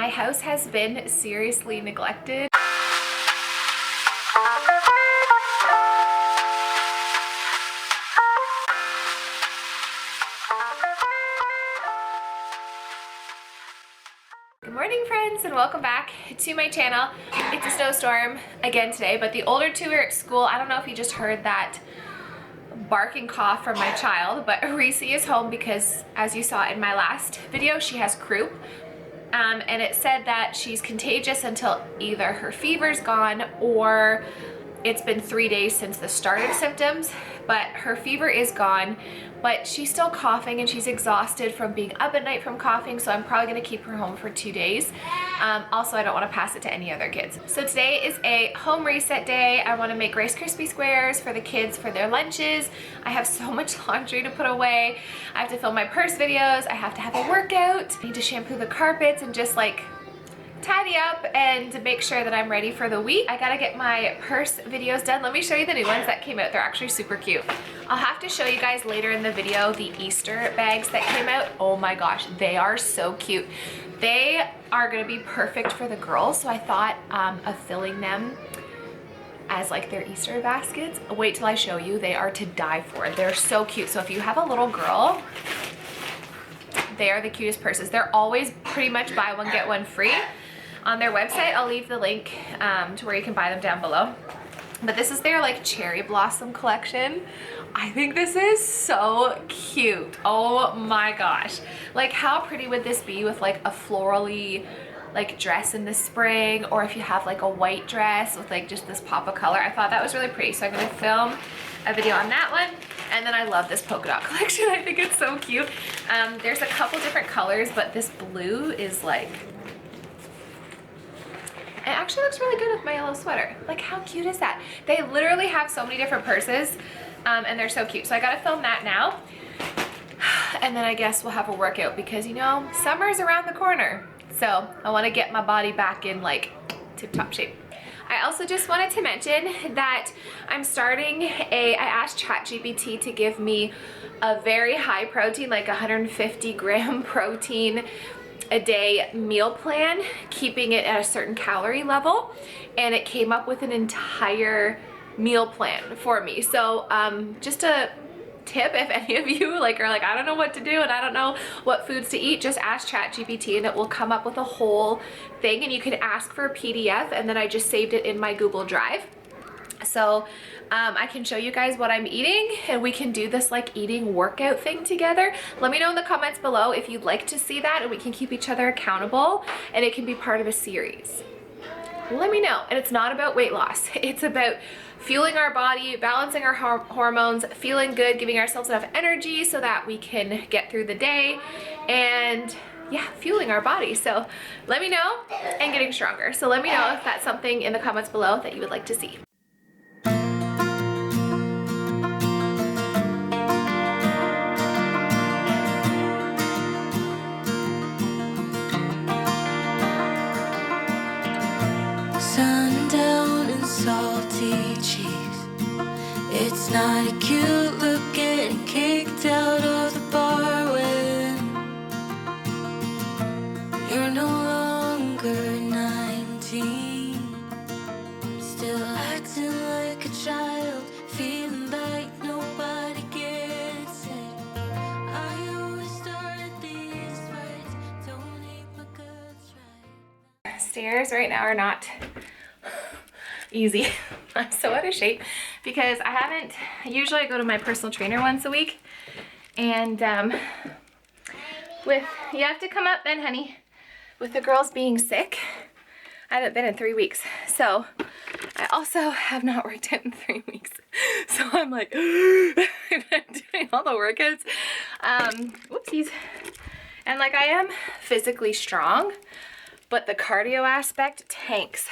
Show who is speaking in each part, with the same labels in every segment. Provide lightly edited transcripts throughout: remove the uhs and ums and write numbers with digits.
Speaker 1: My house has been seriously neglected. Good morning, friends, and welcome back to my channel. It's a snowstorm again today, but the older two are at school. I don't know if you just heard that barking cough from my child, but Reese is home because, as you saw in my last video, she has croup. And it said that she's contagious until either her fever's gone or it's been 3 days since the start of symptoms, but her fever is gone, but she's still coughing and she's exhausted from being up at night from coughing, so I'm probably gonna keep her home for 2 days. Also, I don't wanna pass it to any other kids. So today is a home reset day. I wanna make Rice Krispie squares for the kids for their lunches. I have so much laundry to put away. I have to film my purse videos. I have to have a workout. I need to shampoo the carpets and just like tidy up and make sure that I'm ready for the week. I gotta get my purse videos done. Let me show you the new ones that came out. They're actually super cute. I'll have to show you guys later in the video the Easter bags that came out. Oh my gosh, they are so cute. They are gonna be perfect for the girls, so I thought of filling them as like their Easter baskets. Wait till I show you. They are to die for. They're so cute. So if you have a little girl, they are the cutest purses. They're always pretty much buy one get one free on their website. I'll leave the link to where you can buy them down below. But this is their like cherry blossom collection. I think this is so cute. Oh my gosh. Like how pretty would this be with like a florally like dress in the spring, or if you have like a white dress with like just this pop of color. I thought that was really pretty, so I'm gonna film a video on that one. And then I love this polka dot collection. I think it's so cute. There's a couple different colors, but this blue is like, it actually looks really good with my yellow sweater. Like how cute is that? They literally have so many different purses and they're so cute. So I gotta film that now. And then I guess we'll have a workout because you know, summer's around the corner. So I wanna get my body back in like tip-top shape. I also just wanted to mention that I'm starting I asked ChatGPT to give me a very high protein, like 150 gram protein a day meal plan, keeping it at a certain calorie level, and it came up with an entire meal plan for me. So just a tip, if any of you like are like, I don't know what to do and I don't know what foods to eat, just ask ChatGPT and it will come up with a whole thing, and you can ask for a PDF, and then I just saved it in my Google Drive. So I can show you guys what I'm eating, and we can do this like eating workout thing together. Let me know in the comments below if you'd like to see that, and we can keep each other accountable, and it can be part of a series. Let me know. And it's not about weight loss. It's about fueling our body, balancing our hormones, feeling good, giving ourselves enough energy so that we can get through the day, and yeah, fueling our body. So let me know, and getting stronger. So let me know if that's something in the comments below that you would like to see.
Speaker 2: Sundown and salty cheese. It's not a cute look getting kicked out of the bar when you're no longer 19. Still acting like a child, feeling like nobody gets it. I always start these fights, don't hate my guts right.
Speaker 1: Stairs right now are not easy. I'm so out of shape because I haven't, usually I go to my personal trainer once a week, and with, you have to come up then, honey. With the girls being sick, I haven't been in 3 weeks. So I also have not worked out in 3 weeks. So I'm like, I'm doing all the workouts. Whoopsies. And like I am physically strong, but the cardio aspect tanks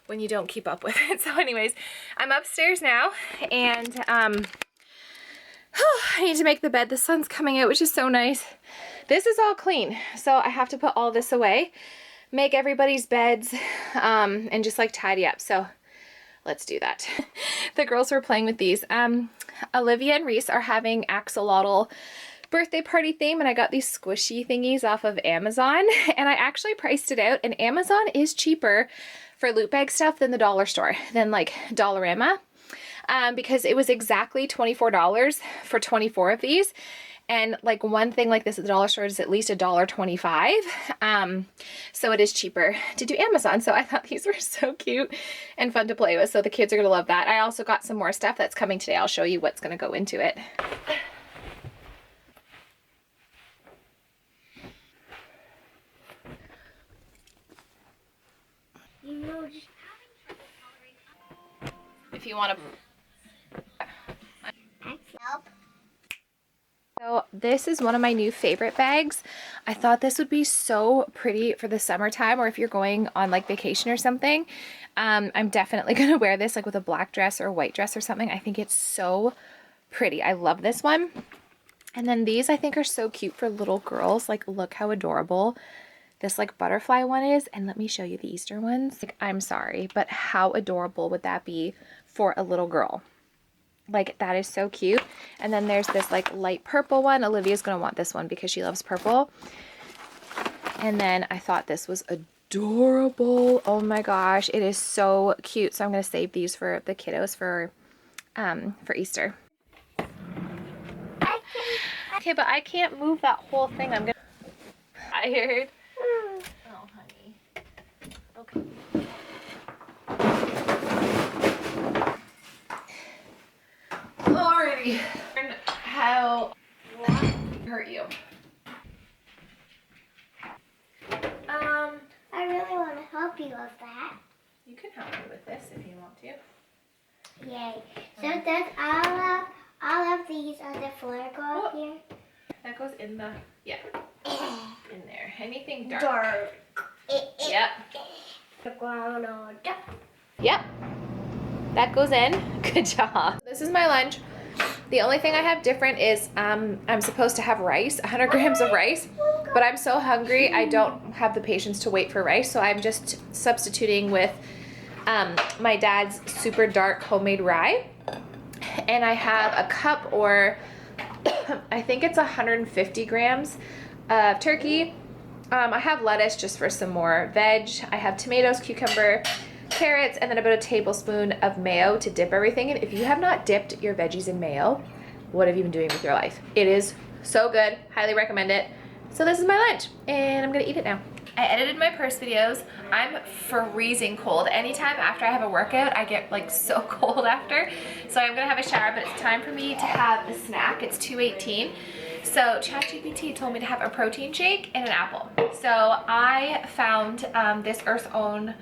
Speaker 1: when you don't keep up with it. So anyways, I'm upstairs now, and I need to make the bed. The sun's coming out, which is so nice. This is all clean, so I have to put all this away, make everybody's beds, and just like tidy up. So let's do that. The girls were playing with these. Olivia and Reese are having axolotl birthday party theme, and I got these squishy thingies off of Amazon, and I actually priced it out, and Amazon is cheaper for loot bag stuff than the dollar store, than like Dollarama, because it was exactly $24 for 24 of these. And like one thing like this at the dollar store is at least $1.25. So it is cheaper to do Amazon. So I thought these were so cute and fun to play with. So the kids are gonna love that. I also got some more stuff that's coming today. I'll show you what's gonna go into it. If you want to. So this is one of my new favorite bags. I thought this would be so pretty for the summertime, or if you're going on like vacation or something. I'm definitely gonna wear this like with a black dress or a white dress or something. I think it's so pretty. I love this one. And then these I think are so cute for little girls. Like look how adorable this like butterfly one is. And let me show you the Easter ones. Like, I'm sorry, but how adorable would that be for a little girl? Like that is so cute. And then there's this like light purple one. Olivia's gonna want this one because she loves purple. And then I thought this was adorable. Oh my gosh, it is so cute. So I'm gonna save these for the kiddos for Easter. Okay, but I can't move that whole thing. I'm gonna tired. Oh honey. Okay. Alrighty. How hurt you?
Speaker 3: I really want to help you with that.
Speaker 1: You can help me with this if you want to.
Speaker 3: Yay. So does all of these on the floor go up here?
Speaker 1: That goes in the, yeah, in there. Anything dark.
Speaker 3: Dark.
Speaker 1: Yep.
Speaker 3: The ground or dark.
Speaker 1: Yep. That goes in. Good job. This is my lunch. The only thing I have different is I'm supposed to have rice, 100 grams of rice, but I'm so hungry I don't have the patience to wait for rice, so I'm just substituting with my dad's super dark homemade rye. And I have a cup, or I think it's 150 grams of turkey. I have lettuce just for some more veg. I have tomatoes, cucumber, carrots, and then about a tablespoon of mayo to dip everything in. If you have not dipped your veggies in mayo, what have you been doing with your life? It is so good. Highly recommend it. So this is my lunch, and I'm gonna eat it now. I edited my purse videos. I'm freezing cold. Anytime after I have a workout, I get like so cold after. So I'm gonna have a shower, but it's time for me to have a snack. It's 2:18. So ChatGPT told me to have a protein shake and an apple. So I found this Earth's Own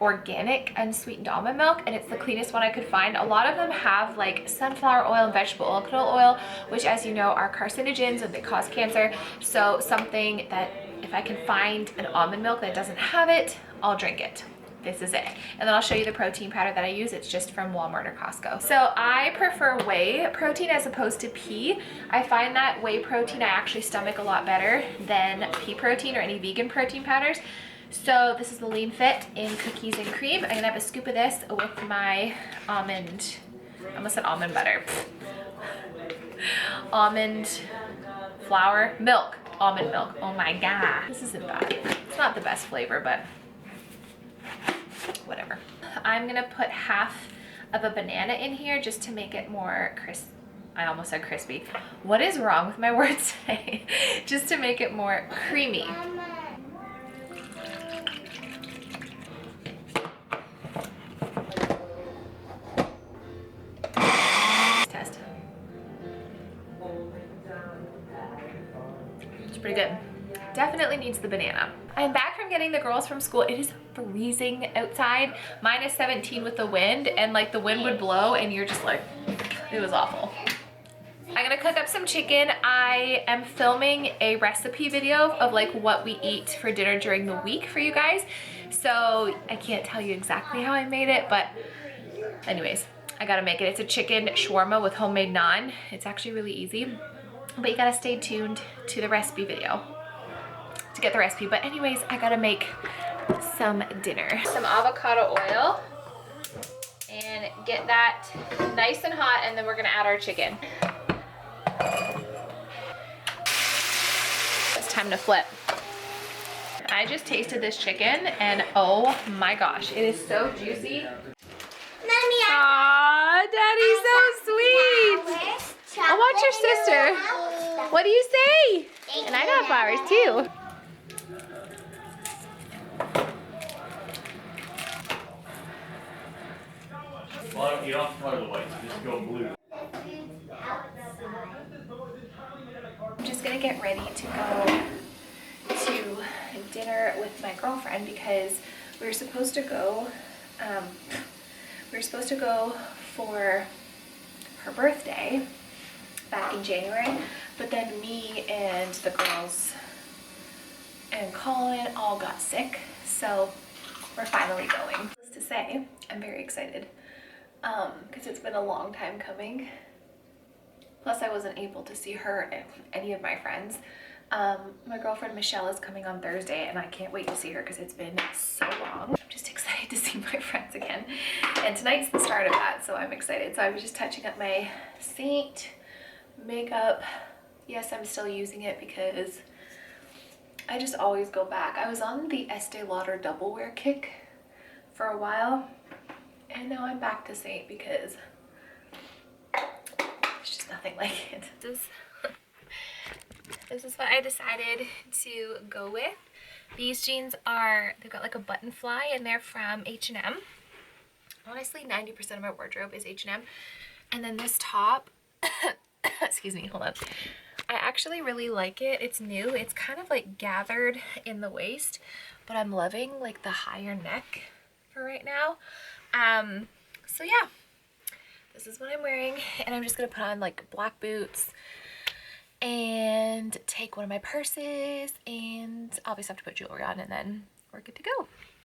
Speaker 1: organic unsweetened almond milk, and it's the cleanest one I could find. A lot of them have like sunflower oil and vegetable oil, which, as you know, are carcinogens and they cause cancer. So something that if I can find an almond milk that doesn't have it, I'll drink it. This is it. And then I'll show you the protein powder that I use. It's just from Walmart or Costco. So I prefer whey protein as opposed to pea. I find that whey protein I actually stomach a lot better than pea protein or any vegan protein powders. So this is the Lean Fit in cookies and cream. I'm gonna have a scoop of this with my almond, I almost said almond butter. Almond flour, milk, almond milk. Oh my God, this isn't bad. It's not the best flavor, but whatever. I'm gonna put half of a banana in here just to make it more crisp. I almost said crispy. What is wrong with my words today? Just to make it more creamy. Test. It's pretty good. Definitely needs the banana. I'm back from getting the girls from school. It is freezing outside, -17 with the wind, and like the wind would blow and you're just like, it was awful. I'm gonna cook up some chicken. I am filming a recipe video of like what we eat for dinner during the week for you guys. So I can't tell you exactly how I made it, but anyways, I gotta make it. It's a chicken shawarma with homemade naan. It's actually really easy, but you gotta stay tuned to the recipe video to get the recipe. But anyways, I gotta make some dinner. Some avocado oil and get that nice and hot, and then we're gonna add our chicken. time to flip. I just tasted this chicken and oh my gosh, it is so juicy.
Speaker 3: Mommy,
Speaker 1: Aw, Daddy's so sweet. Oh, watch your sister. What do you say? And I got flowers too.
Speaker 4: Well, you don't have to color the whites, just go blue.
Speaker 1: I'm just gonna get ready to go to dinner with my girlfriend because we were supposed to go for her birthday back in January, but then me and the girls and Colin all got sick, so we're finally going. Needless to say, I'm very excited because it's been a long time coming. Plus I wasn't able to see her and any of my friends. My girlfriend Michelle is coming on Thursday and I can't wait to see her because it's been so long. I'm just excited to see my friends again. And tonight's the start of that, so I'm excited. So I was just touching up my Saint makeup. Yes, I'm still using it because I just always go back. I was on the Estee Lauder double wear kick for a while and now I'm back to Saint because it's just nothing like it. This is what I decided to go with. These jeans they've got like a button fly and they're from H&M. Honestly, 90% of my wardrobe is H&M. And then this top, excuse me, hold on. I actually really like it. It's new. It's kind of like gathered in the waist, but I'm loving like the higher neck for right now. So yeah, this is what I'm wearing and I'm just gonna put on like black boots and take one of my purses and obviously have to put jewelry on and then we're good to go.